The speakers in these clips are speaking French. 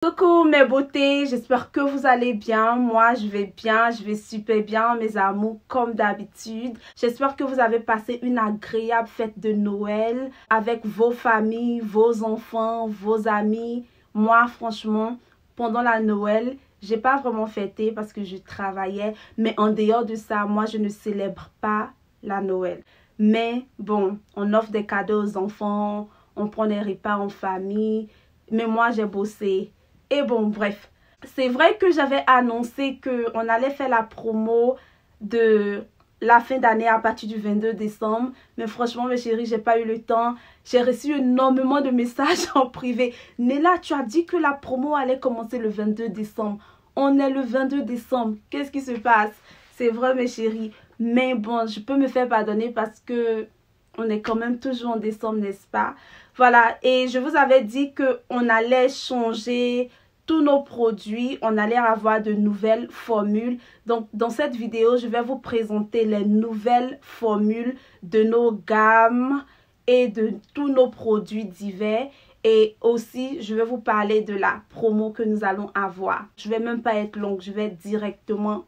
Coucou mes beautés, j'espère que vous allez bien. Moi je vais bien, je vais super bien mes amours comme d'habitude. J'espère que vous avez passé une agréable fête de Noël avec vos familles, vos enfants, vos amis. Moi franchement, pendant la Noël, j'ai pas vraiment fêté parce que je travaillais. Mais en dehors de ça, moi je ne célèbre pas la Noël. Mais bon, on offre des cadeaux aux enfants, on prend des repas en famille. Mais moi j'ai bossé. Et bon, bref, c'est vrai que j'avais annoncé qu'on allait faire la promo de la fin d'année à partir du 22 décembre. Mais franchement, mes chéris, j'ai pas eu le temps. J'ai reçu énormément de messages en privé. Néla, tu as dit que la promo allait commencer le 22 décembre. On est le 22 décembre. Qu'est-ce qui se passe? C'est vrai, mes chéris. Mais bon, je peux me faire pardonner parce que on est quand même toujours en décembre, n'est-ce pas? Voilà, et je vous avais dit qu'on allait changer tous nos produits, on allait avoir de nouvelles formules. Donc, dans cette vidéo, je vais vous présenter les nouvelles formules de nos gammes et de tous nos produits divers. Et aussi, je vais vous parler de la promo que nous allons avoir. Je ne vais même pas être longue, je vais directement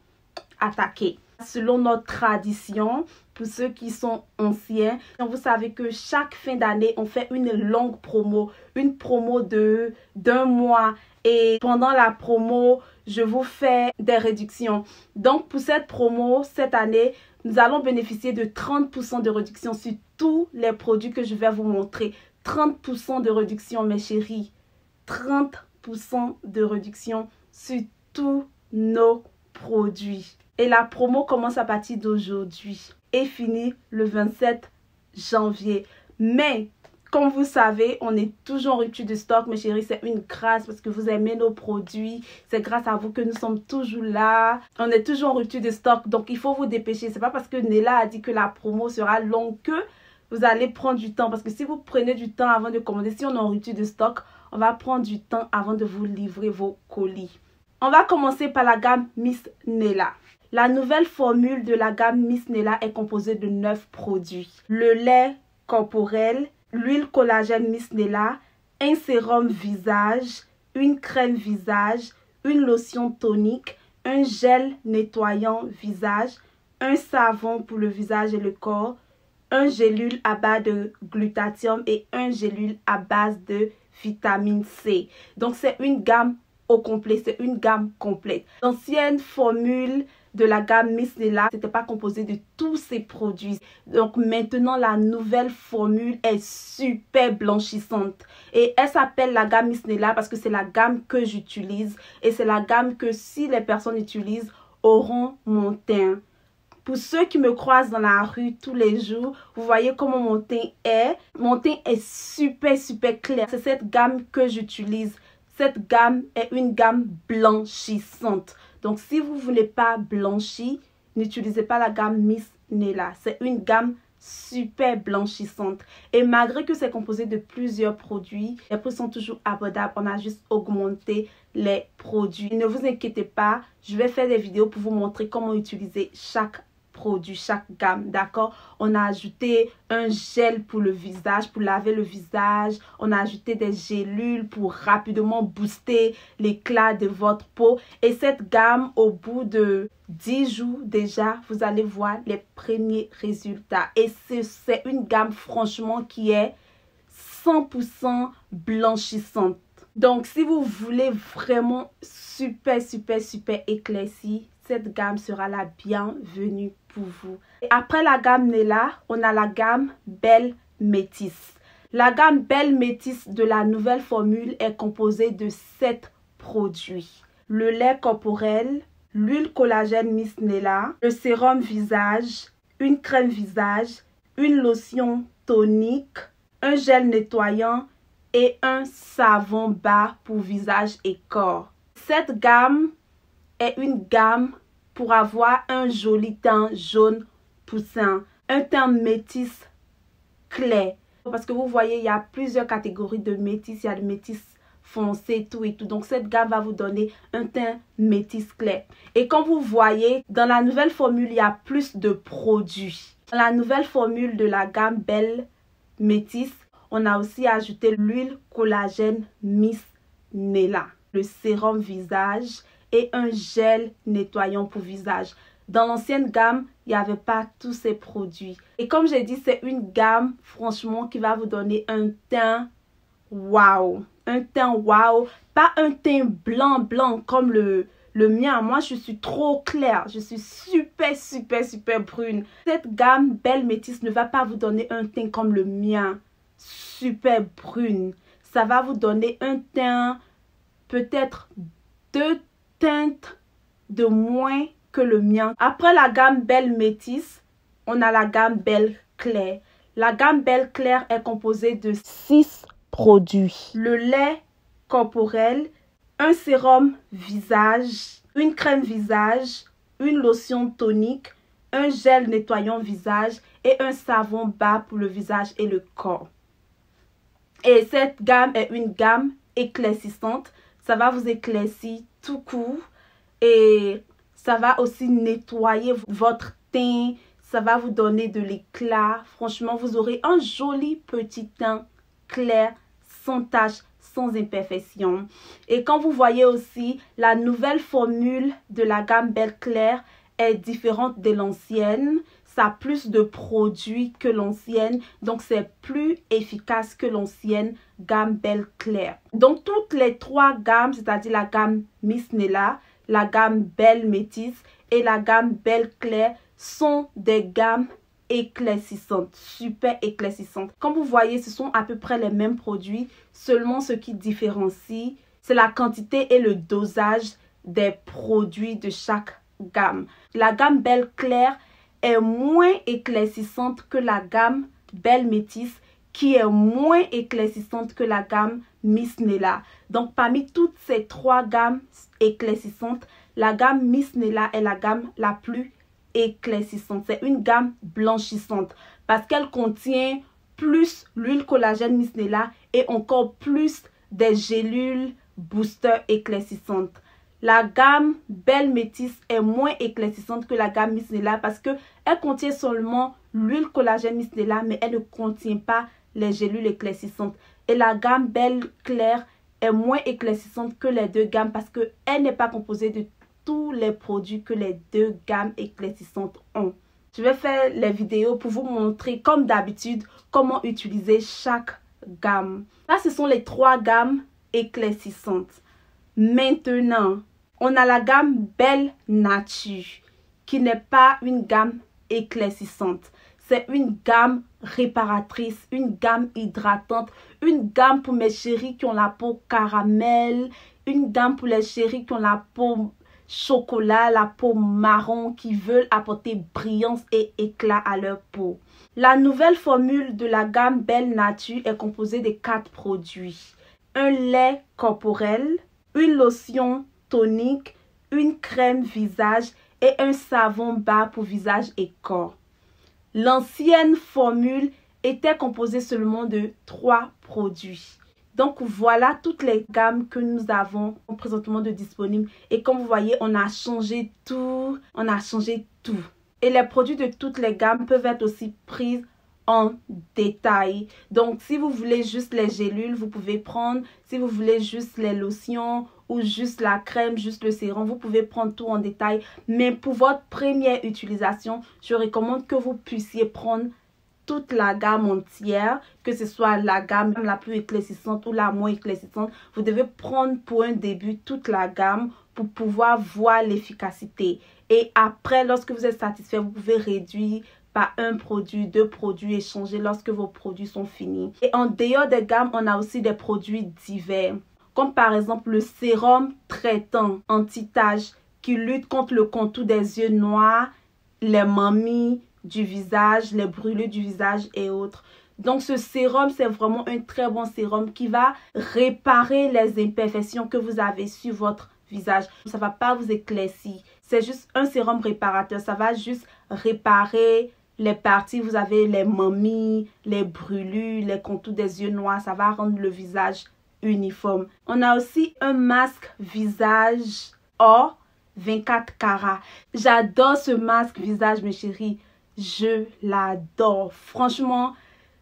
attaquer. Selon notre tradition, pour ceux qui sont anciens, vous savez que chaque fin d'année, on fait une longue promo, une promo d'un mois. Et pendant la promo, je vous fais des réductions. Donc, pour cette promo, cette année, nous allons bénéficier de 30% de réduction sur tous les produits que je vais vous montrer. 30% de réduction, mes chéris. 30% de réduction sur tous nos produits. Et la promo commence à partir d'aujourd'hui et finit le 27 janvier. Mais, comme vous savez, on est toujours en rupture de stock, mes chéris. C'est une grâce parce que vous aimez nos produits. C'est grâce à vous que nous sommes toujours là. On est toujours en rupture de stock, donc il faut vous dépêcher. C'est pas parce que Néla a dit que la promo sera longue que vous allez prendre du temps. Parce que si vous prenez du temps avant de commander, si on est en rupture de stock, on va prendre du temps avant de vous livrer vos colis. On va commencer par la gamme Miss Néla. La nouvelle formule de la gamme Miss Néla est composée de 9 produits. Le lait corporel, l'huile collagène Miss Néla, un sérum visage, une crème visage, une lotion tonique, un gel nettoyant visage, un savon pour le visage et le corps, un gélule à base de glutathium et un gélule à base de vitamine C. Donc c'est une gamme au complet, c'est une gamme complète. L'ancienne formule de la gamme Miss Néla, c'était pas composé de tous ces produits. Donc maintenant, la nouvelle formule est super blanchissante. Et elle s'appelle la gamme Miss Néla parce que c'est la gamme que j'utilise. Et c'est la gamme que si les personnes utilisent, auront mon teint. Pour ceux qui me croisent dans la rue tous les jours, vous voyez comment mon teint est. Mon teint est super clair. C'est cette gamme que j'utilise. Cette gamme est une gamme blanchissante. Donc, si vous ne voulez pas blanchir, n'utilisez pas la gamme Miss Néla. C'est une gamme super blanchissante. Et malgré que c'est composé de plusieurs produits, les prix sont toujours abordables. On a juste augmenté les produits. Ne vous inquiétez pas, je vais faire des vidéos pour vous montrer comment utiliser chaque produit, chaque gamme, d'accord? On a ajouté un gel pour le visage, pour laver le visage. On a ajouté des gélules pour rapidement booster l'éclat de votre peau. Et cette gamme, au bout de 10 jours déjà, vous allez voir les premiers résultats. Et c'est une gamme franchement qui est 100% blanchissante. Donc, si vous voulez vraiment super éclairci, cette gamme sera la bienvenue pour vous. Et après la gamme Néla, on a la gamme Belle Métis. La gamme Belle Métis de la nouvelle formule est composée de 7 produits. Le lait corporel, l'huile collagène Miss Néla, le sérum visage, une crème visage, une lotion tonique, un gel nettoyant et un savon bas pour visage et corps. Cette gamme est une gamme pour avoir un joli teint jaune poussin, un teint métis clair. Parce que vous voyez, il y a plusieurs catégories de métis. Il y a le métis foncé, tout et tout. Donc, cette gamme va vous donner un teint métis clair. Et comme vous voyez, dans la nouvelle formule, il y a plus de produits. Dans la nouvelle formule de la gamme Belle Métis, on a aussi ajouté l'huile collagène Miss Néla. le sérum visage et un gel nettoyant pour visage. Dans l'ancienne gamme, il n'y avait pas tous ces produits. Et comme j'ai dit, c'est une gamme, franchement, qui va vous donner un teint waouh. Un teint waouh. Pas un teint blanc comme le mien. Moi, je suis trop claire. Je suis super brune. Cette gamme Belle Métisse ne va pas vous donner un teint comme le mien. Super brune. Ça va vous donner un teint, peut-être 2 teintes de moins que le mien. Après la gamme Belle Métisse, on a la gamme Belle Claire. La gamme Belle Claire est composée de 6 produits. Le lait corporel, un sérum visage, une crème visage, une lotion tonique, un gel nettoyant visage et un savon bas pour le visage et le corps. Et cette gamme est une gamme éclaircissante. Ça va vous éclaircir tout court et ça va aussi nettoyer votre teint. Ça va vous donner de l'éclat. Franchement, vous aurez un joli petit teint clair, sans taches, sans imperfection. Et quand vous voyez aussi, la nouvelle formule de la gamme Belle Claire est différente de l'ancienne. Ça a plus de produits que l'ancienne. Donc, c'est plus efficace que l'ancienne gamme Belle Claire. Donc, toutes les 3 gammes, c'est-à-dire la gamme Miss Nella, la gamme Belle Métisse et la gamme Belle Claire, sont des gammes éclaircissantes, super éclaircissantes. Comme vous voyez, ce sont à peu près les mêmes produits. Seulement, ce qui différencie, c'est la quantité et le dosage des produits de chaque gamme. La gamme Belle Claire est moins éclaircissante que la gamme Belle Métisse, qui est moins éclaircissante que la gamme Miss Nella. Donc, parmi toutes ces 3 gammes éclaircissantes, la gamme Miss Nella est la gamme la plus éclaircissante. C'est une gamme blanchissante parce qu'elle contient plus l'huile collagène Miss Nella et encore plus des gélules booster éclaircissantes. La gamme Belle Métisse est moins éclaircissante que la gamme Miss Nella parce qu'elle contient seulement l'huile collagène Miss Nella, mais elle ne contient pas les gélules éclaircissantes. Et la gamme Belle Claire est moins éclaircissante que les 2 gammes parce qu'elle n'est pas composée de tous les produits que les 2 gammes éclaircissantes ont. Je vais faire les vidéos pour vous montrer, comme d'habitude, comment utiliser chaque gamme. Là, ce sont les 3 gammes éclaircissantes. Maintenant, on a la gamme Belle Nature, qui n'est pas une gamme éclaircissante. C'est une gamme réparatrice, une gamme hydratante, une gamme pour mes chéris qui ont la peau caramel, une gamme pour les chéris qui ont la peau chocolat, la peau marron, qui veulent apporter brillance et éclat à leur peau. La nouvelle formule de la gamme Belle Nature est composée de 4 produits. Un lait corporel, une lotion tonique, une crème visage et un savon bas pour visage et corps. L'ancienne formule était composée seulement de 3 produits. Donc voilà toutes les gammes que nous avons présentement de disponibles. Et comme vous voyez, on a changé tout. On a changé tout. Et les produits de toutes les gammes peuvent être aussi pris en détail. Donc si vous voulez juste les gélules, vous pouvez prendre. Si vous voulez juste les lotions ou juste la crème, juste le sérum, vous pouvez prendre tout en détail. Mais pour votre première utilisation, je recommande que vous puissiez prendre toute la gamme entière, que ce soit la gamme la plus éclaircissante ou la moins éclaircissante. Vous devez prendre pour un début toute la gamme pour pouvoir voir l'efficacité. Et après, lorsque vous êtes satisfait, vous pouvez réduire par 1 produit, 2 produits et changer lorsque vos produits sont finis. Et en dehors des gammes, on a aussi des produits divers, comme par exemple le sérum traitant anti-taches qui lutte contre le contour des yeux noirs, les mamies du visage, les brûlures du visage et autres. Donc ce sérum, c'est vraiment un très bon sérum qui va réparer les imperfections que vous avez sur votre visage. Ça ne va pas vous éclaircir. C'est juste un sérum réparateur. Ça va juste réparer les parties. Vous avez les mamies, les brûlures, les contours des yeux noirs. Ça va rendre le visage uniforme. On a aussi un masque visage or 24 carats. J'adore ce masque visage, mes chéris. Je l'adore. Franchement,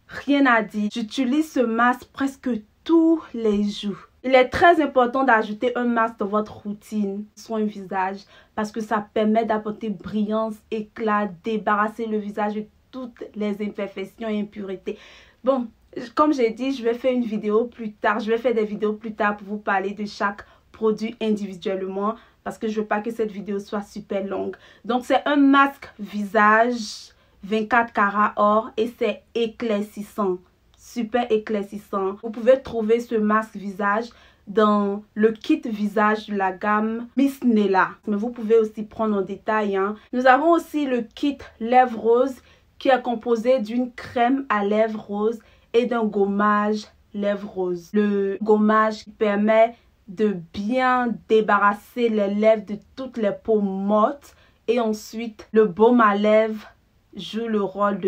rien à dire. J'utilise ce masque presque tous les jours. Il est très important d'ajouter un masque dans votre routine, soin visage, parce que ça permet d'apporter brillance, éclat, débarrasser le visage de toutes les imperfections et impuretés. Bon, comme j'ai dit, je vais faire une vidéo plus tard. Je vais faire des vidéos plus tard pour vous parler de chaque produit individuellement, parce que je veux pas que cette vidéo soit super longue. Donc, c'est un masque visage 24 carats or et c'est éclaircissant. Super éclaircissant. Vous pouvez trouver ce masque visage dans le kit visage de la gamme Miss Nella. Mais vous pouvez aussi prendre en détail. Nous avons aussi le kit lèvres roses qui est composé d'une crème à lèvres roses et d'un gommage lèvres roses. Le gommage permet de bien débarrasser les lèvres de toutes les peaux mortes. Et ensuite, le baume à lèvres joue le rôle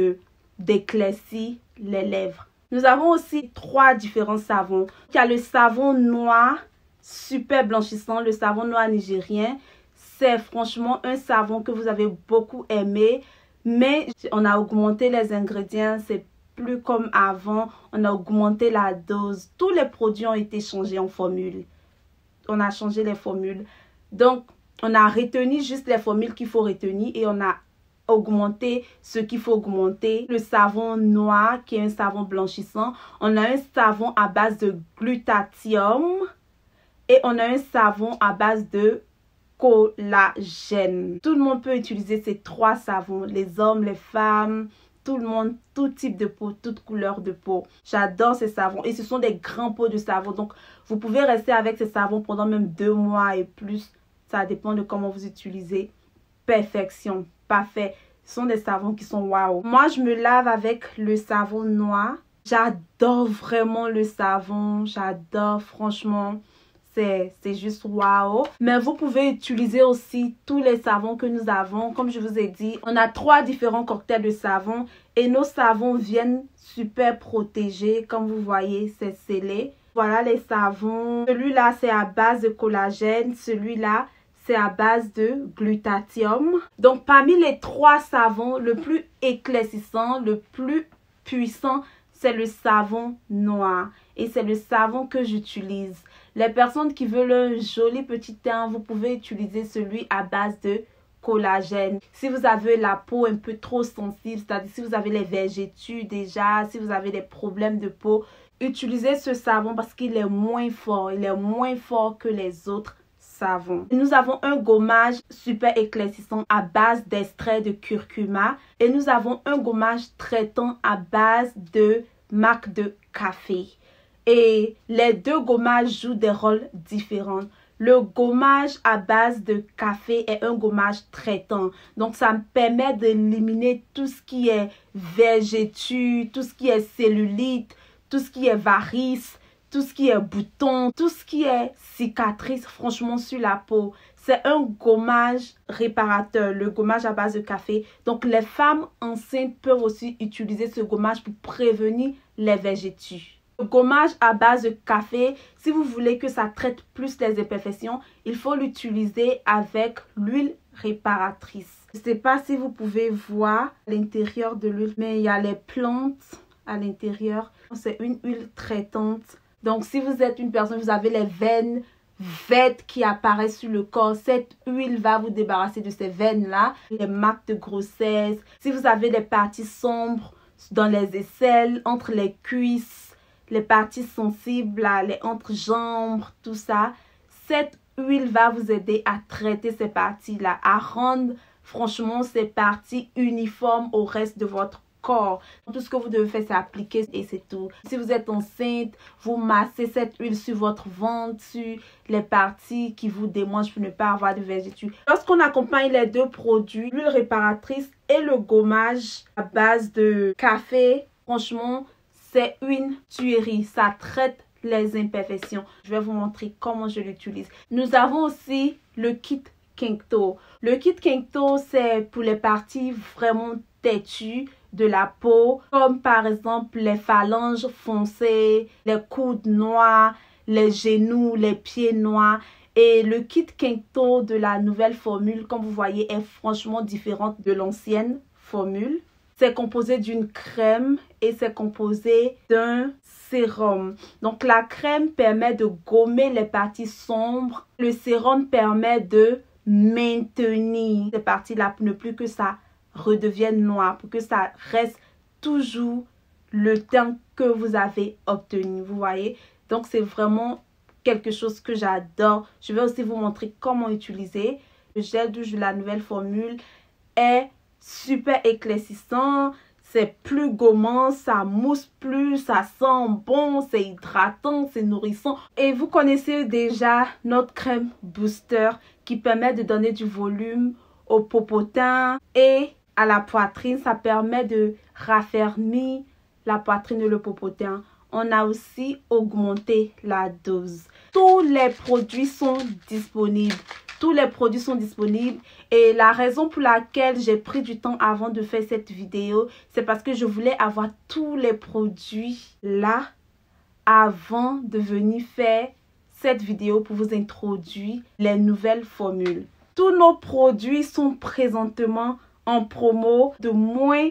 d'éclaircir les lèvres. Nous avons aussi 3 différents savons. Il y a le savon noir, super blanchissant, le savon noir nigérien. C'est franchement un savon que vous avez beaucoup aimé, mais on a augmenté les ingrédients, c'est plus comme avant. On a augmenté la dose. Tous les produits ont été changés en formule. On a changé les formules. Donc, on a retenu juste les formules qu'il faut retenir et on a augmenter ce qu'il faut augmenter. Le savon noir qui est un savon blanchissant. On a un savon à base de glutathium et on a un savon à base de collagène. Tout le monde peut utiliser ces 3 savons. Les hommes, les femmes, tout le monde, tout type de peau, toute couleur de peau. J'adore ces savons et ce sont des grands pots de savon. Donc, vous pouvez rester avec ces savons pendant même 2 mois et plus. Ça dépend de comment vous utilisez. Perfection. Parfait. Ce sont des savons qui sont waouh. Moi, je me lave avec le savon noir. J'adore vraiment le savon. J'adore, franchement. C'est juste waouh. Mais vous pouvez utiliser aussi tous les savons que nous avons. Comme je vous ai dit, on a 3 différents cocktails de savon. Et nos savons viennent super protégés. Comme vous voyez, c'est scellé. Voilà les savons. Celui-là, c'est à base de collagène. Celui-là, c'est à base de glutathium. Donc, parmi les 3 savons, le plus éclaircissant, le plus puissant, c'est le savon noir. Et c'est le savon que j'utilise. Les personnes qui veulent un joli petit teint, vous pouvez utiliser celui à base de collagène. Si vous avez la peau un peu trop sensible, c'est-à-dire si vous avez les vergetures déjà, si vous avez des problèmes de peau, utilisez ce savon parce qu'il est moins fort. Il est moins fort que les autres savons. Nous avons un gommage super éclaircissant à base d'extrait de curcuma et nous avons un gommage traitant à base de marc de café. Et les 2 gommages jouent des rôles différents. Le gommage à base de café est un gommage traitant. Donc, ça me permet d'éliminer tout ce qui est vergetures, tout ce qui est cellulite, tout ce qui est varices, tout ce qui est boutons, tout ce qui est cicatrice, franchement, sur la peau. C'est un gommage réparateur, le gommage à base de café. Donc, les femmes enceintes peuvent aussi utiliser ce gommage pour prévenir les vergetures. Le gommage à base de café, si vous voulez que ça traite plus les imperfections, il faut l'utiliser avec l'huile réparatrice. Je ne sais pas si vous pouvez voir l'intérieur de l'huile, mais il y a les plantes à l'intérieur. C'est une huile traitante. Donc, si vous êtes une personne, vous avez les veines vertes qui apparaissent sur le corps, cette huile va vous débarrasser de ces veines-là, les marques de grossesse. Si vous avez des parties sombres dans les aisselles, entre les cuisses, les parties sensibles, les entrejambes, tout ça, cette huile va vous aider à traiter ces parties-là, à rendre franchement ces parties uniformes au reste de votre corps. Tout ce que vous devez faire, c'est appliquer et c'est tout. Si vous êtes enceinte, vous massez cette huile sur votre ventre, sur les parties qui vous démangent pour ne pas avoir de vergetures. Lorsqu'on accompagne les 2 produits, l'huile réparatrice et le gommage à base de café, franchement, c'est une tuerie. Ça traite les imperfections. Je vais vous montrer comment je l'utilise. Nous avons aussi le kit Kenkto. Le kit Kenkto, c'est pour les parties vraiment têtues de la peau, comme par exemple les phalanges foncées, les coudes noirs, les genoux, les pieds noirs. Et le kit Kenkto de la nouvelle formule, comme vous voyez, est franchement différente de l'ancienne formule. c'est composé d'une crème et c'est composé d'un sérum. Donc la crème permet de gommer les parties sombres. Le sérum permet de maintenir ces parties-là pour ne plus que ça redevienne noir, pour que ça reste toujours le teint que vous avez obtenu. Vous voyez? Donc c'est vraiment quelque chose que j'adore. Je vais aussi vous montrer comment utiliser. Le gel douche de la nouvelle formule est super éclaircissant. C'est plus gommant, ça mousse plus, ça sent bon, c'est hydratant, c'est nourrissant. Et vous connaissez déjà notre crème booster qui permet de donner du volume au popotin et à la poitrine. Ça permet de raffermir la poitrine et le popotin. On a aussi augmenté la dose. Tous les produits sont disponibles. Tous les produits sont disponibles et la raison pour laquelle j'ai pris du temps avant de faire cette vidéo, c'est parce que je voulais avoir tous les produits là avant de venir faire cette vidéo pour vous introduire les nouvelles formules. Tous nos produits sont présentement en promo de moins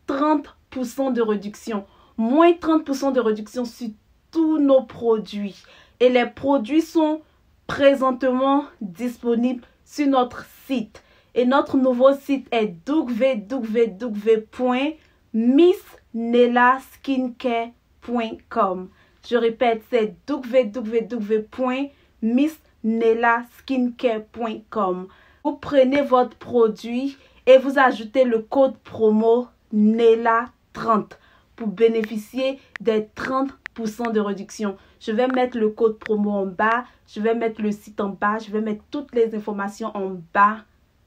30% de réduction. Moins 30% de réduction sur tous nos produits. Et les produits sont présentement disponible sur notre site. Et notre nouveau site est www.missnellaskincare.com. Je répète, c'est www.missnellaskincare.com. Vous prenez votre produit et vous ajoutez le code promo NELLA30 pour bénéficier des 30% de réduction. Je vais mettre le code promo en bas, je vais mettre le site en bas, je vais mettre toutes les informations en bas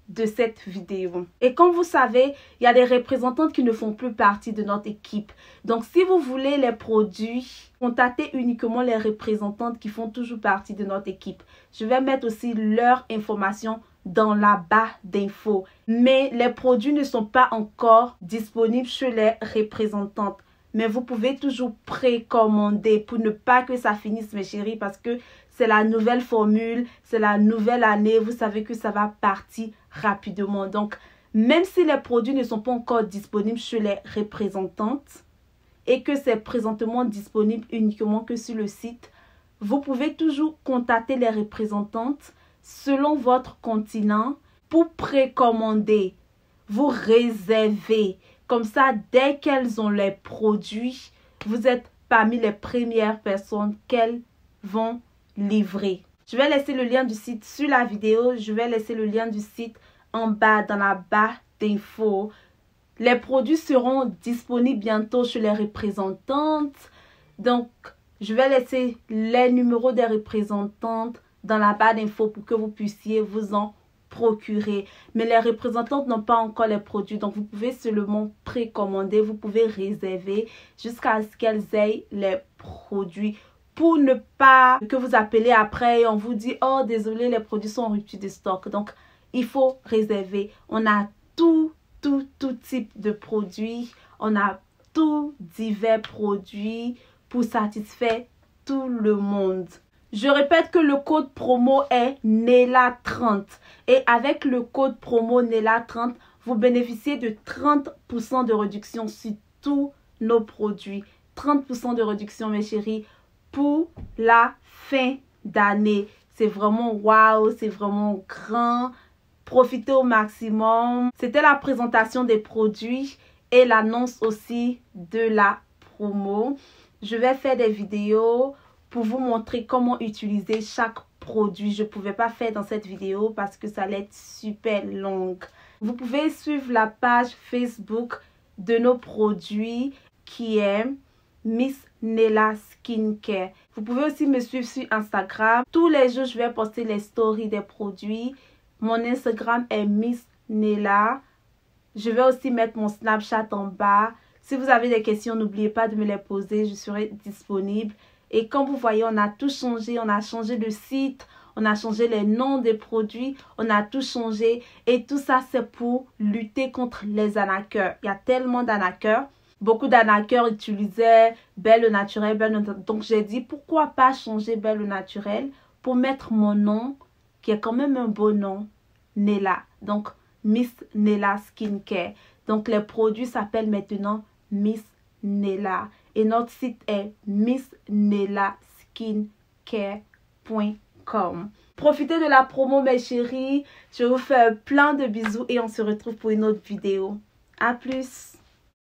de cette vidéo. Et comme vous savez, il y a des représentantes qui ne font plus partie de notre équipe. Donc si vous voulez les produits, contactez uniquement les représentantes qui font toujours partie de notre équipe. Je vais mettre aussi leurs informations dans la barre d'infos. Mais les produits ne sont pas encore disponibles chez les représentantes. Mais vous pouvez toujours précommander pour ne pas que ça finisse, mes chéris, parce que c'est la nouvelle formule, c'est la nouvelle année. Vous savez que ça va partir rapidement. Donc, même si les produits ne sont pas encore disponibles chez les représentantes et que c'est présentement disponible uniquement que sur le site, vous pouvez toujours contacter les représentantes selon votre continent pour précommander. Vous réservez. Comme ça, dès qu'elles ont les produits, vous êtes parmi les premières personnes qu'elles vont livrer. Je vais laisser le lien du site sur la vidéo. Je vais laisser le lien du site en bas dans la barre d'infos. Les produits seront disponibles bientôt chez les représentantes. Donc, je vais laisser les numéros des représentantes dans la barre d'infos pour que vous puissiez vous en procurer. Mais les représentantes n'ont pas encore les produits, donc vous pouvez seulement précommander, vous pouvez réserver jusqu'à ce qu'elles aient les produits pour ne pas que vous appelez après et on vous dit oh désolé, les produits sont en rupture de stock. Donc il faut réserver. On a tout type de produits, on a tout divers produits pour satisfaire tout le monde. Je répète que le code promo est NELLA30. Et avec le code promo NELLA30, vous bénéficiez de 30% de réduction sur tous nos produits. 30% de réduction, mes chéris, pour la fin d'année. C'est vraiment waouh, c'est vraiment grand. Profitez au maximum. C'était la présentation des produits et l'annonce aussi de la promo. Je vais faire des vidéos pour vous montrer comment utiliser chaque produit. Je ne pouvais pas faire dans cette vidéo parce que ça allait être super long. Vous pouvez suivre la page Facebook de nos produits qui est Miss Nella Skincare. Vous pouvez aussi me suivre sur Instagram. Tous les jours, je vais poster les stories des produits. Mon Instagram est Miss Nella. Je vais aussi mettre mon Snapchat en bas. Si vous avez des questions, n'oubliez pas de me les poser. Je serai disponible. Et comme vous voyez, on a tout changé. On a changé le site. On a changé les noms des produits. On a tout changé. Et tout ça, c'est pour lutter contre les arnaqueurs. Il y a tellement d'arnaqueurs. Beaucoup d'arnaqueurs utilisaient Belle au Naturel. Donc, j'ai dit, pourquoi pas changer Belle au Naturel pour mettre mon nom, qui est quand même un beau nom, Nella. Donc, Miss Nella Skincare. Donc, les produits s'appellent maintenant Miss Nella. Et notre site est missnellaskincare.com. Profitez de la promo, mes chéris. Je vous fais plein de bisous et on se retrouve pour une autre vidéo. À plus!